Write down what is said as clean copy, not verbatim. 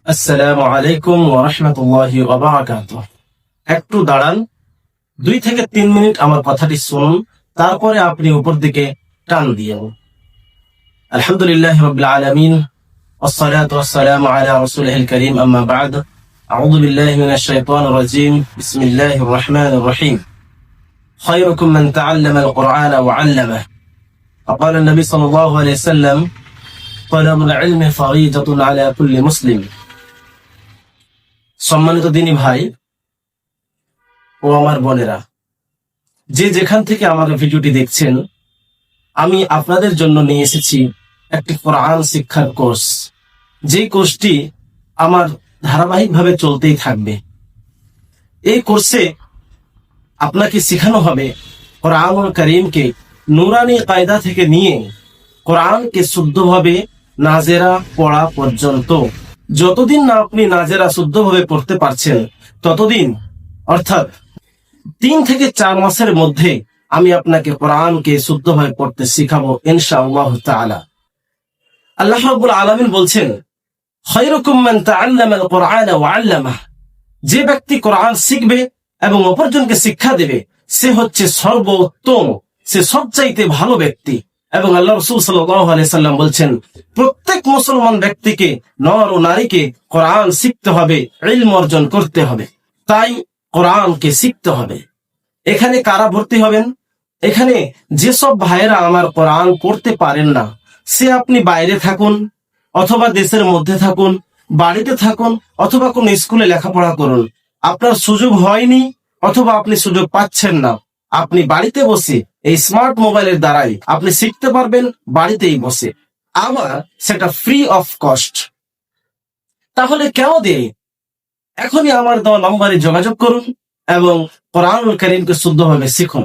আসসালামু আলাইকুম ওয়া রাহমাতুল্লাহি ওয়া বারাকাতুহু। একটু দাঁড়ান, 2 থেকে 3 মিনিট আমার কথাটি শুনুন, তারপরে আপনি উপর দিকে টান দিয়েন। আলহামদুলিল্লাহি রাব্বিল আলামিন, والصلاة والسلام على رسوله الكريم، أما بعد. أعوذ بالله من الشيطان الرجيم. بسم الله الرحمن الرحيم. خيركم من تعلم القرآن وعلمه. وقال النبي صلى الله عليه وسلم: طلب العلم فريضة على كل مسلم. সম্মানিত দিনী ভাই ও আমার বোনেরা, যে যেখান থেকে আমার ভিডিওটি দেখছেন, আমি আপনাদের জন্য নিয়ে এসেছি একটি কোরআন শিক্ষার কোর্স। যে কোর্সটি আমার ধারাবাহিকভাবে চলতেই থাকবে। এই কোর্সে আপনাকে শেখানো হবে কোরআনুল কারীমকে নুরানি কায়দা থেকে নিয়ে কোরআনকে শুদ্ধভাবে নাজেরা পড়া পর্যন্ত। যতদিন না আপনি নাজেরা শুদ্ধভাবে পড়তে পারছেন, ততদিন, অর্থাৎ 3 থেকে 4 মাসের মধ্যে আমি আপনাকে কোরআনকে শুদ্ধভাবে পড়তে শিখাবো ইনশাআল্লাহ তাআলা। আল্লাহ রাব্বুল আলামিন বলছেন, খায়রুকুম মান তাআল্লামাল কুরআনা ওয়া আল্লামাহ। যে ব্যক্তি কোরআন শিখবে এবং অপরজনকে শিক্ষা দেবে, সে হচ্ছে সর্বোত্তম, সে সবচাইতে ভালো ব্যক্তি। এবং আল্লাহ রাসূল সাল্লাল্লাহু আলাইহি সাল্লাম বলছেন, প্রত্যেক মুসলমান ব্যক্তিকে, নর ও নারীকে কোরআন শিখতে হবে, ইলম অর্জন করতে হবে। তাই কোরআনকে শিখতে হবে। এখানে কারা ভর্তি হবেন? এখানে যেসব ভাইয়েরা আমার কোরআন পড়তে পারেন না, সে আপনি বাইরে থাকুন অথবা দেশের মধ্যে থাকুন, বাড়িতে থাকুন অথবা কোন স্কুলে লেখাপড়া করুন, আপনার সুযোগ হয়নি অথবা আপনি সুযোগ পাচ্ছেন না, আপনি বাড়িতে বসে এই স্মার্ট মোবাইলের দ্বারাই আপনি শিখতে পারবেন, বাড়িতেই বসে, আবার সেটা ফ্রি অফ কস্ট। তাহলে কেন দেরি? এখনই আমার দেওয়া নম্বরে যোগাযোগ করুন এবং কোরআনুল কারীমকে শুদ্ধভাবে শিখুন।